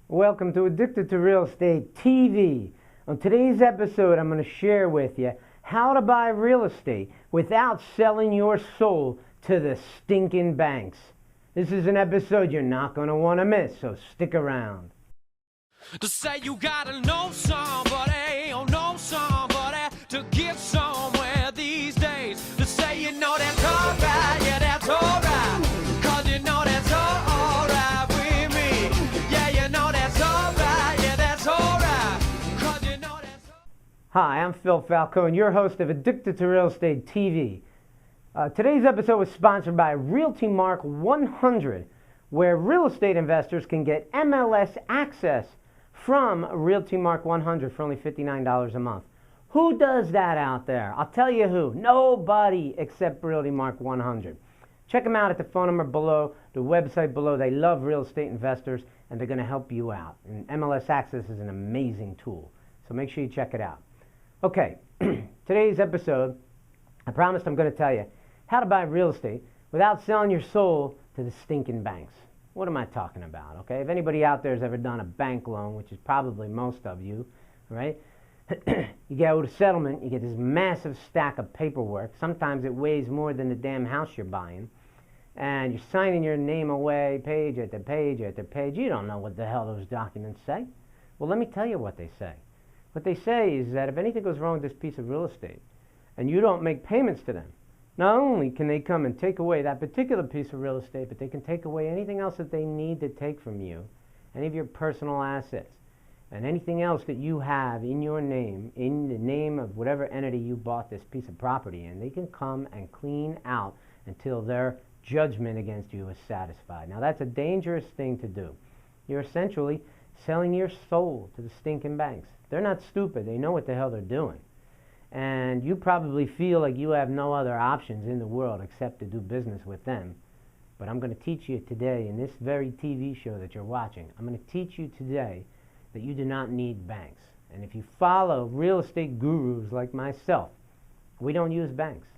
Welcome to Addicted to Real Estate TV. On today's episode, I'm going to share with you how to buy real estate without selling your soul to the stinking banks. This is an episode you're not going to want to miss, so stick around. To say you gotta know somebody, or know somebody to get somewhere these days. To say you know that's alright, yeah, that's alright. Cause you know that's alright with me. Yeah, you know that's alright, yeah, that's alright. Cause you know that's alright. Hi, I'm Phil Falcone, your host of Addicted to Real Estate TV. Today's episode was sponsored by Realty Mark 100, where real estate investors can get MLS access from Realty Mark 100 for only $59 a month. Who does that out there? I'll tell you who. Nobody except Realty Mark 100. Check them out at the phone number below, the website below. They love real estate investors, and they're going to help you out. And MLS Access is an amazing tool, so make sure you check it out. Okay, today's episode, I promised I'm going to tell you how to buy real estate without selling your soul to the stinking banks. What am I talking about, okay? If anybody out there has ever done a bank loan, which is probably most of you, right? You go to settlement, you get this massive stack of paperwork. Sometimes it weighs more than the damn house you're buying. And you're signing your name away, page after page after page. You don't know what the hell those documents say. Well, let me tell you what they say. What they say is that if anything goes wrong with this piece of real estate, and you don't make payments to them, not only can they come and take away that particular piece of real estate, but they can take away anything else that they need to take from you, any of your personal assets, and anything else that you have in your name, in the name of whatever entity you bought this piece of property in. They can come and clean out until their judgment against you is satisfied. Now, that's a dangerous thing to do. You're essentially selling your soul to the stinking banks. They're not stupid. They know what the hell they're doing. And you probably feel like you have no other options in the world except to do business with them. But I'm going to teach you today in this very TV show that you're watching, I'm going to teach you today that you do not need banks. And if you follow real estate gurus like myself, we don't use banks.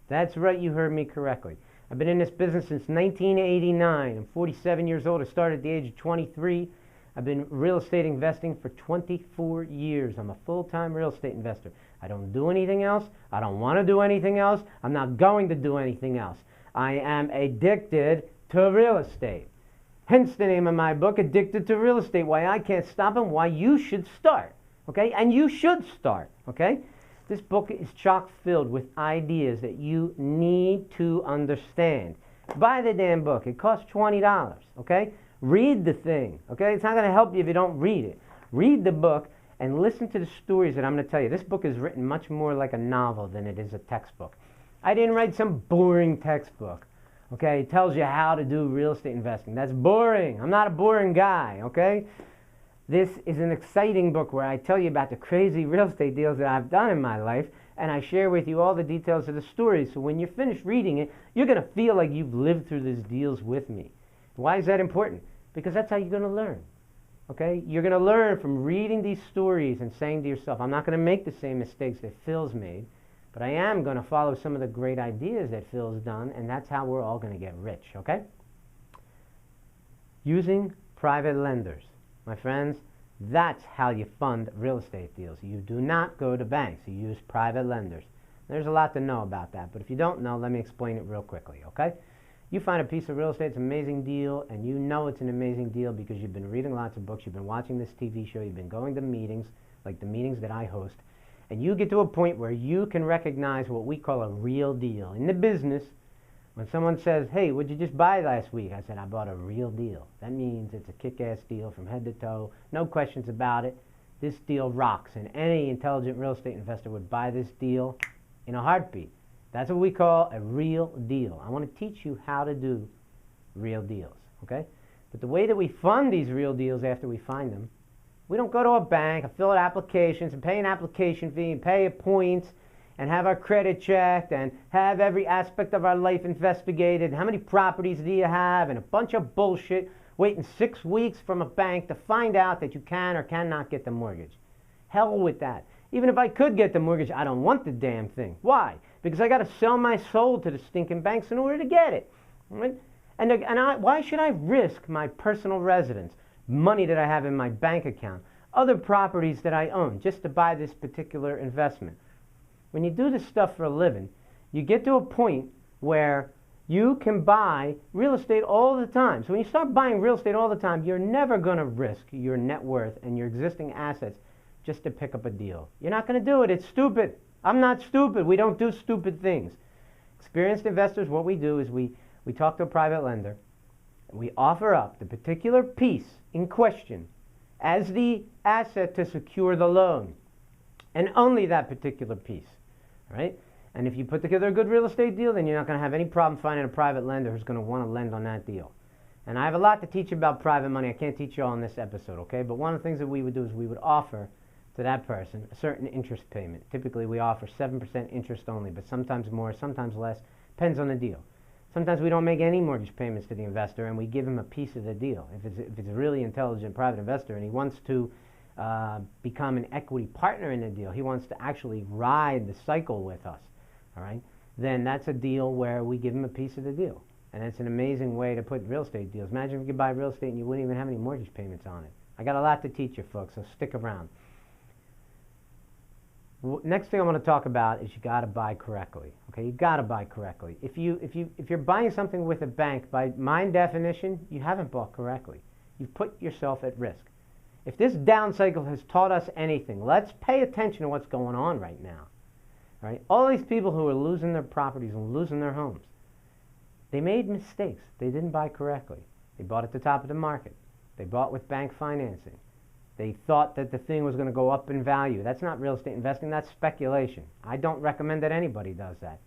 That's right, you heard me correctly. I've been in this business since 1989. I'm 47 years old. I started at the age of 23. I've been real estate investing for 24 years. I'm a full-time real estate investor. I don't do anything else. I don't want to do anything else. I'm not going to do anything else. I am addicted to real estate. Hence the name of my book, Addicted to Real Estate, why I can't stop and why you should start. Okay? And you should start. Okay? This book is chock filled with ideas that you need to understand. Buy the damn book. It costs $20. Okay? Read the thing, okay? It's not going to help you if you don't read it. Read the book and listen to the stories that I'm going to tell you. This book is written much more like a novel than it is a textbook. I didn't write some boring textbook, okay? It tells you how to do real estate investing. That's boring. I'm not a boring guy, okay? This is an exciting book where I tell you about the crazy real estate deals that I've done in my life, and I share with you all the details of the stories. So when you're finished reading it, you're going to feel like you've lived through these deals with me. Why is that important? Because that's how you're going to learn, okay? You're going to learn from reading these stories and saying to yourself, I'm not going to make the same mistakes that Phil's made, but I am going to follow some of the great ideas that Phil's done, and that's how we're all going to get rich, okay? Using private lenders. My friends, that's how you fund real estate deals. You do not go to banks. You use private lenders. There's a lot to know about that, but if you don't know, let me explain it real quickly, okay? You find a piece of real estate, it's an amazing deal, and you know it's an amazing deal because you've been reading lots of books, you've been watching this TV show, you've been going to meetings, like the meetings that I host, and you get to a point where you can recognize what we call a real deal. In the business, when someone says, hey, what'd you just buy last week? I said, I bought a real deal. That means it's a kick-ass deal from head to toe, no questions about it. This deal rocks, and any intelligent real estate investor would buy this deal in a heartbeat. That's what we call a real deal. I want to teach you how to do real deals, okay? But the way that we fund these real deals after we find them, we don't go to a bank and fill out applications and pay an application fee and pay points and have our credit checked and have every aspect of our life investigated. How many properties do you have? And a bunch of bullshit, waiting 6 weeks from a bank to find out that you can or cannot get the mortgage. Hell with that. Even if I could get the mortgage, I don't want the damn thing. Why? Because I got to sell my soul to the stinking banks in order to get it. Right? Why should I risk my personal residence money that I have in my bank account, other properties that I own, just to buy this particular investment. When you do this stuff for a living, you get to a point where you can buy real estate all the time. So when you start buying real estate all the time, you're never going to risk your net worth and your existing assets just to pick up a deal. You're not going to do it. It's stupid. I'm not stupid. We don't do stupid things. Experienced investors, what we do is we talk to a private lender. We offer up the particular piece in question as the asset to secure the loan, and only that particular piece, all right? And if you put together a good real estate deal, then you're not going to have any problem finding a private lender who's going to want to lend on that deal. And I have a lot to teach you about private money. I can't teach you all in this episode, okay? But one of the things that we would do is we would offer to that person a certain interest payment. Typically, we offer 7% interest only, but sometimes more, sometimes less. Depends on the deal. Sometimes we don't make any mortgage payments to the investor, and we give him a piece of the deal. If it's a really intelligent private investor and he wants to become an equity partner in the deal, he wants to actually ride the cycle with us, all right, then that's a deal where we give him a piece of the deal. And it's an amazing way to put real estate deals. Imagine if you could buy real estate and you wouldn't even have any mortgage payments on it. I got a lot to teach you, folks, so stick around. Next thing I want to talk about is you got to buy correctly. Okay, you got to buy correctly. If you're buying something with a bank, by my definition, you haven't bought correctly. You've put yourself at risk. If this down cycle has taught us anything, let's pay attention to what's going on right now. All right, all these people who are losing their properties and losing their homes, they made mistakes. They didn't buy correctly. They bought at the top of the market. They bought with bank financing. They thought that the thing was going to go up in value. That's not real estate investing. That's speculation. I don't recommend that anybody does that.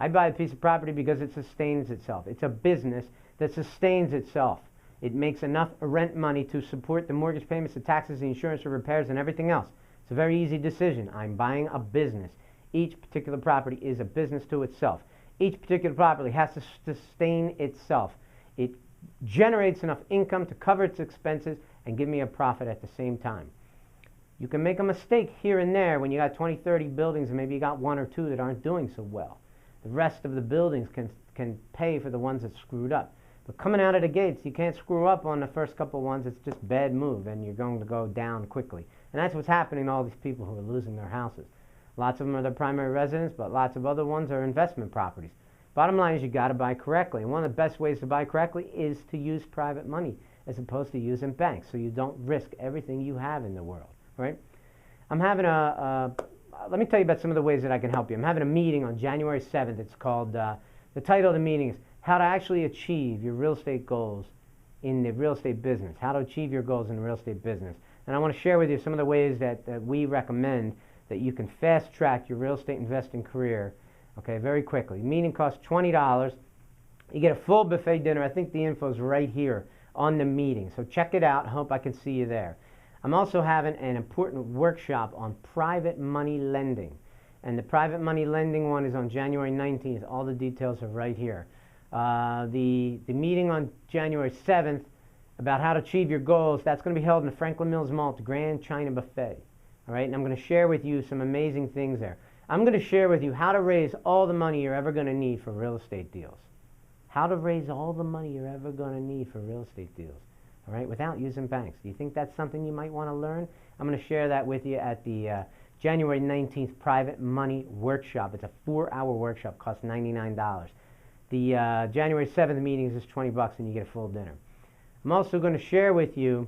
I buy a piece of property because it sustains itself. It's a business that sustains itself. It makes enough rent money to support the mortgage payments, the taxes, the insurance, the repairs, and everything else. It's a very easy decision. I'm buying a business. Each particular property is a business to itself. Each particular property has to sustain itself. It generates enough income to cover its expenses and give me a profit at the same time. You can make a mistake here and there when you got 20, 30 buildings and maybe you got one or two that aren't doing so well. The rest of the buildings can pay for the ones that screwed up. But coming out of the gates, you can't screw up on the first couple ones. It's just bad move and you're going to go down quickly. And that's what's happening to all these people who are losing their houses. Lots of them are their primary residence, but lots of other ones are investment properties. Bottom line is you got to buy correctly. And one of the best ways to buy correctly is to use private money as opposed to using banks, so you don't risk everything you have in the world, right? I'm having let me tell you about some of the ways that I can help you. I'm having a meeting on January 7th. It's called, the title of the meeting is How to Actually Achieve Your Real Estate Goals in the Real Estate Business. How to Achieve Your Goals in the Real Estate Business. And I want to share with you some of the ways that we recommend that you can fast track your real estate investing career, okay, very quickly. The meeting costs $20. You get a full buffet dinner. I think the info is right here on the meeting. So check it out. I hope I can see you there. I'm also having an important workshop on private money lending. And the private money lending one is on January 19th. All the details are right here. The meeting on January 7th about how to achieve your goals, that's going to be held in the Franklin Mills Mall at the Grand China Buffet. All right, and I'm going to share with you some amazing things there. I'm going to share with you how to raise all the money you're ever going to need for real estate deals. How to raise all the money you're ever going to need for real estate deals, all right, without using banks. Do you think that's something you might want to learn? I'm going to share that with you at the January 19th Private Money Workshop. It's a 4-hour workshop, costs $99. The January 7th meeting is just $20 and you get a full dinner. I'm also going to share with you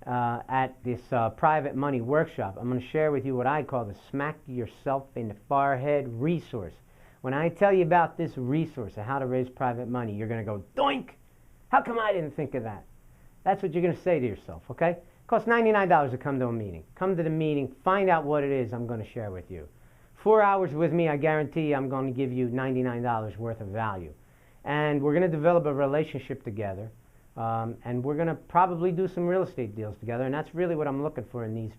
at this Private Money Workshop, I'm going to share with you what I call the Smack Yourself in the Forehead resource. When I tell you about this resource of how to raise private money, you're going to go, doink! How come I didn't think of that? That's what you're going to say to yourself, okay? It costs $99 to come to a meeting. Come to the meeting, find out what it is I'm going to share with you. 4 hours with me, I guarantee you I'm going to give you $99 worth of value. And we're going to develop a relationship together. And we're going to probably do some real estate deals together. And that's really what I'm looking for in these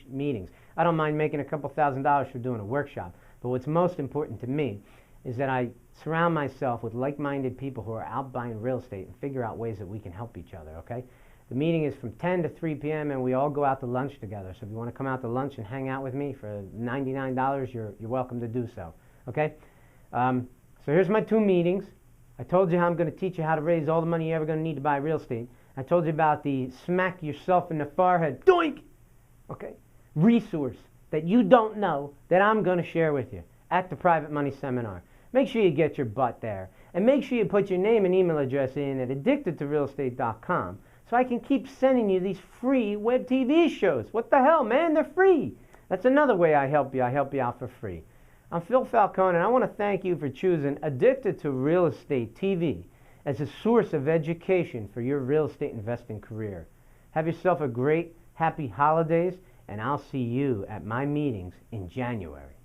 meetings. I don't mind making a couple $1,000s for doing a workshop. But what's most important to me is that I surround myself with like-minded people who are out buying real estate and figure out ways that we can help each other, okay? The meeting is from 10 to 3 p.m. and we all go out to lunch together. So if you want to come out to lunch and hang out with me for $99, you're welcome to do so, okay? So here's my 2 meetings. I told you how I'm going to teach you how to raise all the money you're ever going to need to buy real estate. I told you about the smack yourself in the forehead, doink, okay, resource that you don't know that I'm going to share with you at the Private Money Seminar. Make sure you get your butt there. And make sure you put your name and email address in at addictedtorealestate.com so I can keep sending you these free web TV shows. What the hell, man? They're free. That's another way I help you. I help you out for free. I'm Phil Falcone, and I want to thank you for choosing Addicted to Real Estate TV as a source of education for your real estate investing career. Have yourself a great, happy holidays, and I'll see you at my meetings in January.